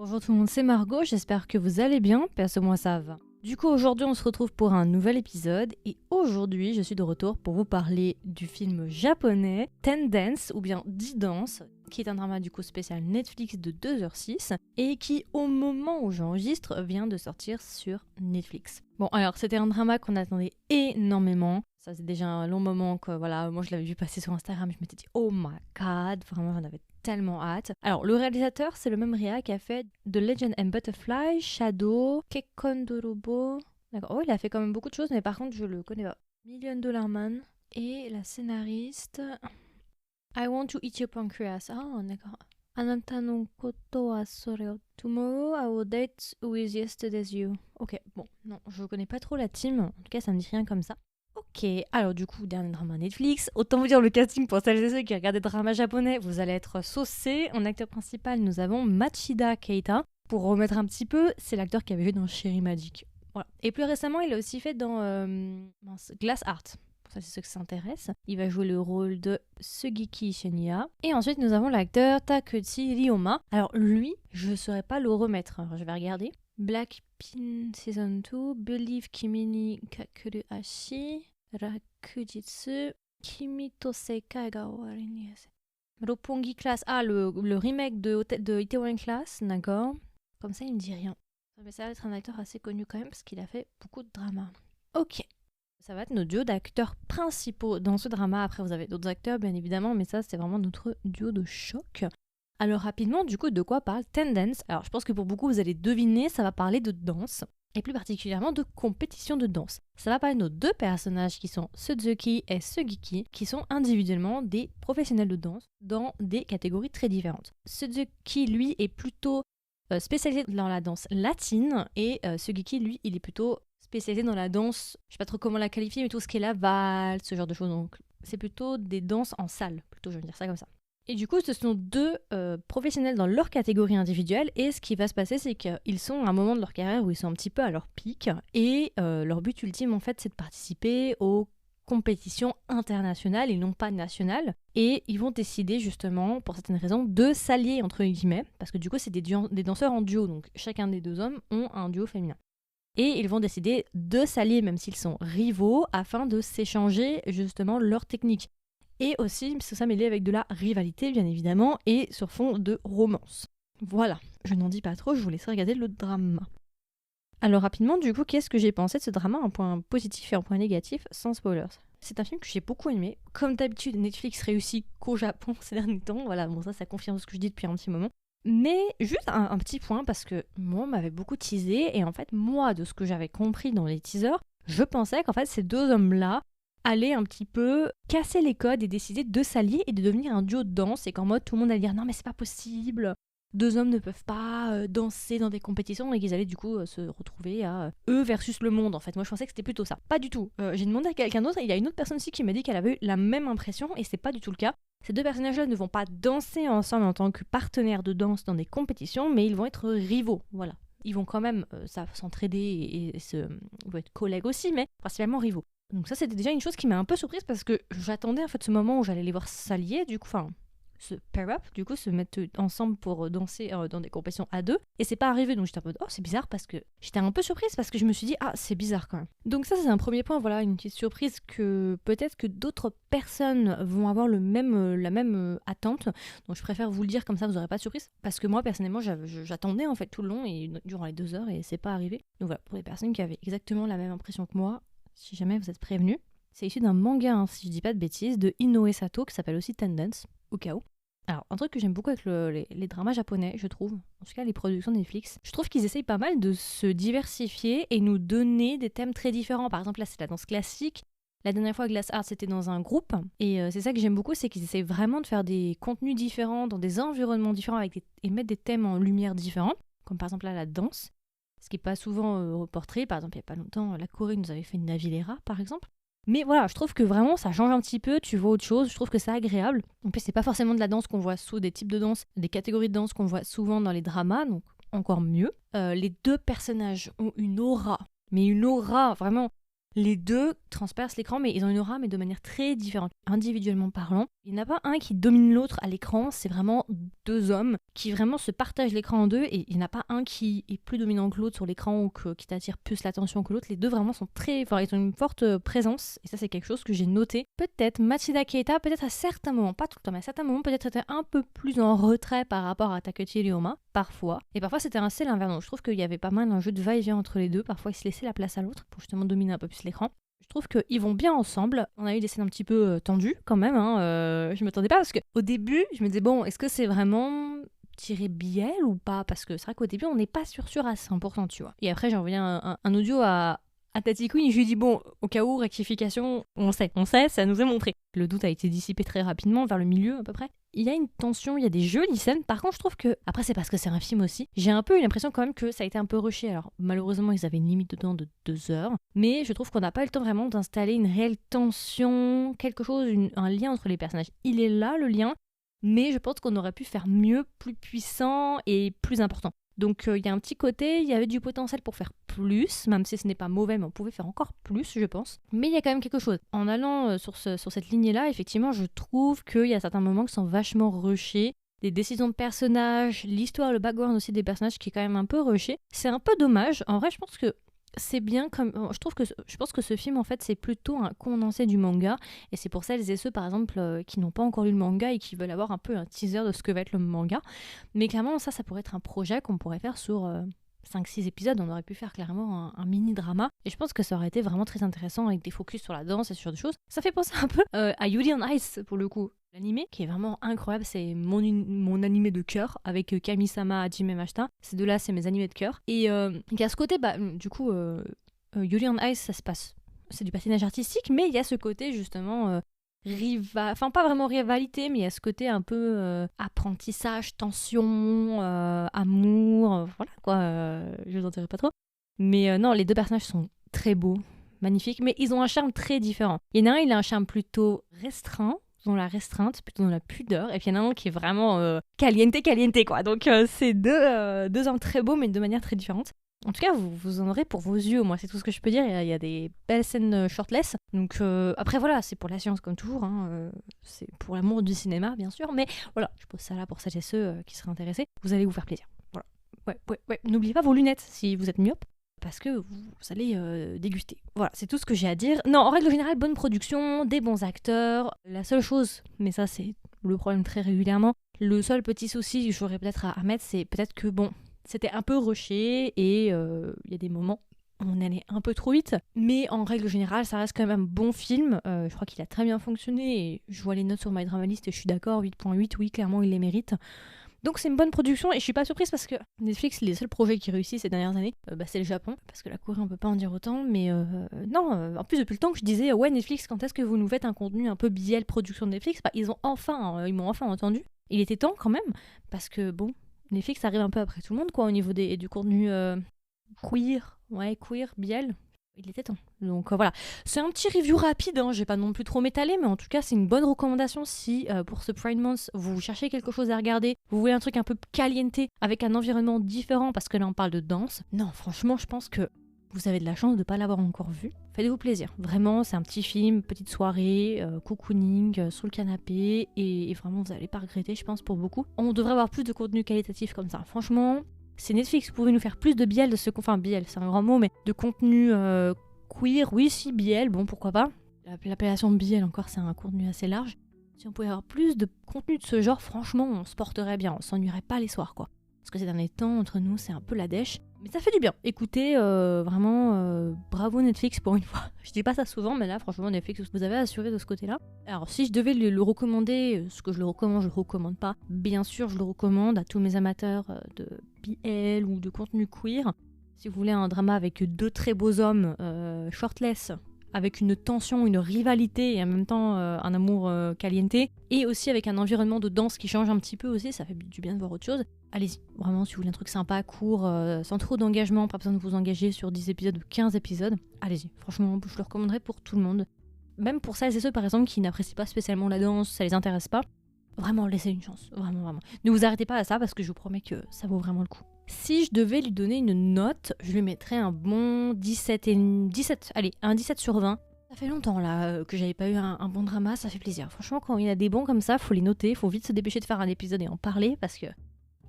Bonjour tout le monde, c'est Margot, j'espère que vous allez bien, perso moi ça va. Du coup aujourd'hui on se retrouve pour un nouvel épisode et aujourd'hui je suis de retour pour vous parler du film japonais Ten Dance ou bien 10 danses, qui est un drama du coup spécial Netflix de 2h06 et qui au moment où j'enregistre vient de sortir sur Netflix. Bon alors c'était un drama qu'on attendait énormément, ça c'est déjà un long moment que voilà, moi je l'avais vu passer sur Instagram, je m'étais dit oh my god, vraiment j'en avais tellement hâte. Alors le réalisateur c'est le même réa qui a fait The Legend and Butterfly, Shadow, Kekondorobo. D'accord, oh il a fait quand même beaucoup de choses mais par contre je le connais pas. Million Dollar Man et la scénariste I Want to Eat Your Pancreas. Ah d'accord. Anata no koto wa sore o tomorrow I will date with yesterday's you. Ok, bon, non, je connais pas trop la team, en tout cas ça me dit rien comme ça. Ok, alors du coup, dernier drama Netflix. Autant vous dire le casting pour celles et ceux qui regardent des dramas japonais, vous allez être saucés. En acteur principal, nous avons Machida Keita. Pour remettre un petit peu, c'est l'acteur qui avait joué dans Cherry Magic. Voilà. Et plus récemment, il a aussi fait dans Glass Heart. Pour ça, c'est ceux qui s'intéressent. Il va jouer le rôle de Sugiki Shinya. Et ensuite, nous avons l'acteur Takuchi Ryoma. Alors lui, je ne saurais pas le remettre. Alors, je vais regarder. Blackpink Season 2, Believe Kimi ni Kakuru Ashi, Rakujitsu, Kimi to Sekai ga Owari ni Ase. Roppongi Class, ah le remake de Itaewon Class, d'accord. Comme ça il me dit rien. Mais ça va être un acteur assez connu quand même parce qu'il a fait beaucoup de dramas. Ok. Ça va être notre duo d'acteurs principaux dans ce drama. Après vous avez d'autres acteurs bien évidemment, mais ça c'est vraiment notre duo de choc. Alors rapidement, du coup, de quoi parle Ten Dance? Alors je pense que pour beaucoup, vous allez deviner, ça va parler de danse, et plus particulièrement de compétition de danse. Ça va parler de nos deux personnages qui sont Suzuki et Sugiki, qui sont individuellement des professionnels de danse dans des catégories très différentes. Suzuki, lui, est plutôt spécialisé dans la danse latine, et Sugiki, lui, il est plutôt spécialisé dans la danse, je sais pas trop comment la qualifier, mais tout ce qui est la valse, ce genre de choses. Donc c'est plutôt des danses en salle, plutôt je vais dire ça comme ça. Et du coup, ce sont deux professionnels dans leur catégorie individuelle. Et ce qui va se passer, c'est qu'ils sont à un moment de leur carrière où ils sont un petit peu à leur pic. Et leur but ultime, en fait, c'est de participer aux compétitions internationales et non pas nationales. Et ils vont décider, justement, pour certaines raisons, de s'allier, entre guillemets. Parce que du coup, c'est des danseurs en duo. Donc, chacun des deux hommes ont un duo féminin. Et ils vont décider de s'allier, même s'ils sont rivaux, afin de s'échanger, justement, leurs techniques. Et aussi, ça mêlé avec de la rivalité, bien évidemment, et sur fond de romance. Voilà, je n'en dis pas trop, je vous laisserai regarder le drama. Alors rapidement, du coup, qu'est-ce que j'ai pensé de ce drama, un point positif et un point négatif, sans spoilers. C'est un film que j'ai beaucoup aimé. Comme d'habitude, Netflix réussit qu'au Japon ces derniers temps. Voilà, bon ça confirme ce que je dis depuis un petit moment. Mais juste un petit point, parce que moi, on m'avait beaucoup teasé, et en fait, moi, de ce que j'avais compris dans les teasers, je pensais qu'en fait, ces deux hommes-là aller un petit peu casser les codes et décider de s'allier et de devenir un duo de danse et qu'en mode tout le monde allait dire non mais c'est pas possible, deux hommes ne peuvent pas danser dans des compétitions et qu'ils allaient du coup se retrouver à eux versus le monde en fait. Moi je pensais que c'était plutôt ça. Pas du tout. J'ai demandé à quelqu'un d'autre et il y a une autre personne aussi qui m'a dit qu'elle avait eu la même impression et c'est pas du tout le cas. Ces deux personnages-là ne vont pas danser ensemble en tant que partenaires de danse dans des compétitions mais ils vont être rivaux, voilà. Ils vont quand même s'entraider et ils vont être collègues aussi mais principalement rivaux. Donc ça c'était déjà une chose qui m'a un peu surprise parce que j'attendais en fait ce moment où j'allais les voir s'allier, du coup, enfin se pair up, du coup se mettre ensemble pour danser dans des compétitions à deux, et c'est pas arrivé, donc j'étais un peu oh c'est bizarre, parce que j'étais un peu surprise parce que je me suis dit ah c'est bizarre quand même. Donc ça c'est un premier point, voilà, une petite surprise que peut-être que d'autres personnes vont avoir la même attente, donc je préfère vous le dire comme ça vous aurez pas de surprise, parce que moi personnellement j'attendais en fait tout le long et durant les 2 heures et c'est pas arrivé. Donc voilà, pour les personnes qui avaient exactement la même impression que moi, si jamais vous êtes prévenus. C'est issu d'un manga, hein, si je dis pas de bêtises, de Inoue Sato, qui s'appelle aussi Ten Dance, au cas où. Alors, un truc que j'aime beaucoup avec les dramas japonais, je trouve, en tout cas les productions Netflix, je trouve qu'ils essayent pas mal de se diversifier et nous donner des thèmes très différents. Par exemple, là, c'est la danse classique. La dernière fois, Glass Heart, c'était dans un groupe. Et c'est ça que j'aime beaucoup, c'est qu'ils essayent vraiment de faire des contenus différents, dans des environnements différents, et mettre des thèmes en lumière différents, comme par exemple là, la danse. Ce qui n'est pas souvent reporté. Par exemple, il n'y a pas longtemps, la Corée nous avait fait une Navillera, par exemple. Mais voilà, je trouve que vraiment, ça change un petit peu, tu vois autre chose, je trouve que c'est agréable. En plus, c'est pas forcément de la danse qu'on voit sous des types de danse, des catégories de danse qu'on voit souvent dans les dramas, donc encore mieux. Les deux personnages ont une aura, mais une aura, vraiment, Les deux transpercent l'écran, mais ils ont une aura, mais de manière très différente. Individuellement parlant, il n'y en a pas un qui domine l'autre à l'écran, c'est vraiment deux hommes qui vraiment se partagent l'écran en deux, et il n'y en a pas un qui est plus dominant que l'autre sur l'écran ou qui t'attire plus l'attention que l'autre. Les deux vraiment sont ils ont une forte présence, et ça c'est quelque chose que j'ai noté. Peut-être Machida Keita, peut-être à certains moments, pas tout le temps, mais à certains moments peut-être était un peu plus en retrait par rapport à Takeshi Ryoma, parfois. Et parfois c'était assez l'inverse, donc je trouve qu'il y avait pas mal un jeu de va-et-vient entre les deux, parfois ils se laissaient la place à l'autre pour justement dominer un peu plus l'écran. Je trouve qu'ils vont bien ensemble. On a eu des scènes un petit peu tendues quand même. Je m'attendais pas parce qu'au début, je me disais, bon, est-ce que c'est vraiment tiré biel ou pas? Parce que c'est vrai qu'au début, on n'est pas sûr à 100%, tu vois. Et après, j'ai envoyé un audio à Tati Queen et je lui ai dit, bon, au cas où, rectification, on sait, ça nous est montré. Le doute a été dissipé très rapidement, vers le milieu à peu près. Il y a une tension, il y a des jolies scènes. Par contre, je trouve que, après c'est parce que c'est un film aussi, j'ai un peu eu l'impression quand même que ça a été un peu rushé. Alors malheureusement, ils avaient une limite de temps de 2 heures. Mais je trouve qu'on n'a pas eu le temps vraiment d'installer une réelle tension, quelque chose, un lien entre les personnages. Il est là, le lien, mais je pense qu'on aurait pu faire mieux, plus puissant et plus important. Donc il y a un petit côté, il y avait du potentiel pour faire plus, même si ce n'est pas mauvais, mais on pouvait faire encore plus, je pense. Mais il y a quand même quelque chose. En allant sur cette lignée-là, effectivement, je trouve qu'il y a certains moments qui sont vachement rushés. Des décisions de personnages, l'histoire, le background aussi des personnages qui est quand même un peu rushé. C'est un peu dommage. En vrai, je pense que c'est bien comme... Je pense que ce film, en fait, c'est plutôt un condensé du manga. Et c'est pour celles et ceux, par exemple, qui n'ont pas encore lu le manga et qui veulent avoir un peu un teaser de ce que va être le manga. Mais clairement, ça pourrait être un projet qu'on pourrait faire sur 5-6 épisodes. On aurait pu faire clairement un mini-drama. Et je pense que ça aurait été vraiment très intéressant avec des focus sur la danse et sur des choses. Ça fait penser un peu à Yuri on Ice, pour le coup. L'animé qui est vraiment incroyable, c'est mon animé de cœur avec Kami-sama, Hajime Mashita. Ces deux-là, c'est mes animés de cœur. Et il y a ce côté, du coup, Yuri on Ice, ça se passe. C'est du patinage artistique, mais il y a ce côté justement enfin pas vraiment rivalité, mais il y a ce côté un peu apprentissage, tension, amour, voilà quoi. Je vous en dirai pas trop. Mais non, les deux personnages sont très beaux, magnifiques, mais ils ont un charme très différent. Il y en a un, il a un charme plutôt restreint, dans la restreinte, plutôt dans la pudeur, et puis il y en a un qui est vraiment caliente quoi. Donc c'est deux hommes très beaux, mais de manière très différente. En tout cas, vous en aurez pour vos yeux, moi c'est tout ce que je peux dire. Il y a des belles scènes shortless. Donc après voilà, c'est pour la science comme toujours, c'est pour l'amour du cinéma bien sûr, mais voilà, je pose ça là pour celles et ceux qui seraient intéressés. Vous allez vous faire plaisir. Voilà. Ouais. N'oubliez pas vos lunettes si vous êtes myope, parce que vous allez déguster. Voilà, c'est tout ce que j'ai à dire. Non, en règle générale, bonne production, des bons acteurs. La seule chose, mais ça c'est le problème très régulièrement, le seul petit souci que j'aurais peut-être à mettre, c'est peut-être que bon, c'était un peu rushé et il y a des moments où on allait un peu trop vite. Mais en règle générale, ça reste quand même un bon film. Je crois qu'il a très bien fonctionné et je vois les notes sur My Drama List et je suis d'accord, 8.8, oui, clairement, il les mérite. Donc c'est une bonne production et je suis pas surprise parce que Netflix, les seuls projets qui réussissent ces dernières années, c'est le Japon, parce que la Corée on peut pas en dire autant, mais non, en plus depuis le temps que je disais ouais Netflix, quand est-ce que vous nous faites un contenu un peu biel production de Netflix, ils m'ont enfin entendu. Il était temps quand même, parce que bon, Netflix arrive un peu après tout le monde quoi au niveau du contenu queer, biel. Il était temps. Donc voilà, c'est un petit review rapide, je vais pas non plus trop m'étaler, mais en tout cas c'est une bonne recommandation si pour ce Pride Month vous cherchez quelque chose à regarder, vous voulez un truc un peu caliente avec un environnement différent, parce que là on parle de danse. Non, franchement je pense que vous avez de la chance de pas l'avoir encore vu. Faites-vous plaisir, vraiment c'est un petit film, petite soirée, cocooning, sous le canapé, et vraiment vous allez pas regretter je pense pour beaucoup. On devrait avoir plus de contenu qualitatif comme ça, franchement. C'est Netflix, vous pouvez nous faire plus de biel de ce... Enfin, biel, c'est un grand mot, mais de contenu queer, oui, si, biel, bon, pourquoi pas. L'appellation de biel, encore, c'est un contenu assez large. Si on pouvait avoir plus de contenu de ce genre, franchement, on se porterait bien, on s'ennuierait pas les soirs, quoi. Parce que ces derniers temps, entre nous, c'est un peu la dèche. Mais ça fait du bien. Écoutez, vraiment, bravo Netflix pour une fois. Je dis pas ça souvent, mais là, franchement, Netflix, vous avez assuré de ce côté-là. Alors, si je devais le recommander, ce que je le recommande pas. Bien sûr, je le recommande à tous mes amateurs de BL ou de contenu queer. Si vous voulez un drama avec deux très beaux hommes, shortless, avec une tension, une rivalité et en même temps un amour caliente, et aussi avec un environnement de danse qui change un petit peu aussi, ça fait du bien de voir autre chose. Allez-y, vraiment, si vous voulez un truc sympa, court, sans trop d'engagement, pas besoin de vous engager sur 10 épisodes ou 15 épisodes, allez-y, franchement, je le recommanderais pour tout le monde. Même pour celles et ceux, par exemple, qui n'apprécient pas spécialement la danse, ça les intéresse pas, vraiment, laissez une chance, vraiment. Ne vous arrêtez pas à ça, parce que je vous promets que ça vaut vraiment le coup. Si je devais lui donner une note, je lui mettrais un bon 17 allez, un 17 sur 20. Ça fait longtemps là que j'avais pas eu un bon drama, ça fait plaisir. Franchement, quand il y a des bons comme ça, faut les noter, faut vite se dépêcher de faire un épisode et en parler parce que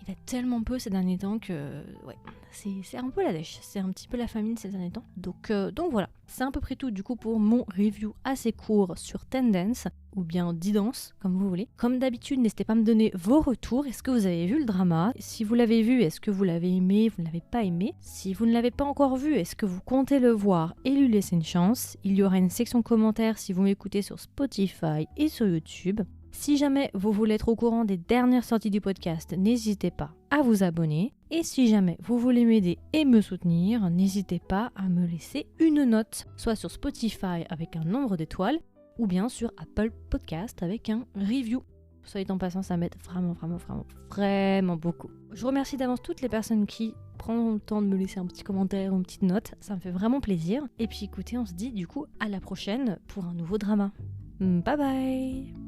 il y a tellement peu ces derniers temps que ouais, c'est un peu la dèche, c'est un petit peu la famine ces derniers temps. Donc voilà, c'est à peu près tout du coup pour mon review assez court sur Tendance, ou bien Didance, comme vous voulez. Comme d'habitude, n'hésitez pas à me donner vos retours. Est-ce que vous avez vu le drama? Si vous l'avez vu, est-ce que vous l'avez aimé? Vous ne l'avez pas aimé? Si vous ne l'avez pas encore vu, est-ce que vous comptez le voir et lui laisser une chance? Il y aura une section commentaires si vous m'écoutez sur Spotify et sur YouTube. Si jamais vous voulez être au courant des dernières sorties du podcast, n'hésitez pas à vous abonner. Et si jamais vous voulez m'aider et me soutenir, n'hésitez pas à me laisser une note, soit sur Spotify avec un nombre d'étoiles, ou bien sur Apple Podcast avec un review. Soit en passant, ça m'aide vraiment beaucoup. Je remercie d'avance toutes les personnes qui prennent le temps de me laisser un petit commentaire ou une petite note, ça me fait vraiment plaisir. Et puis écoutez, on se dit du coup à la prochaine pour un nouveau drama. Bye bye.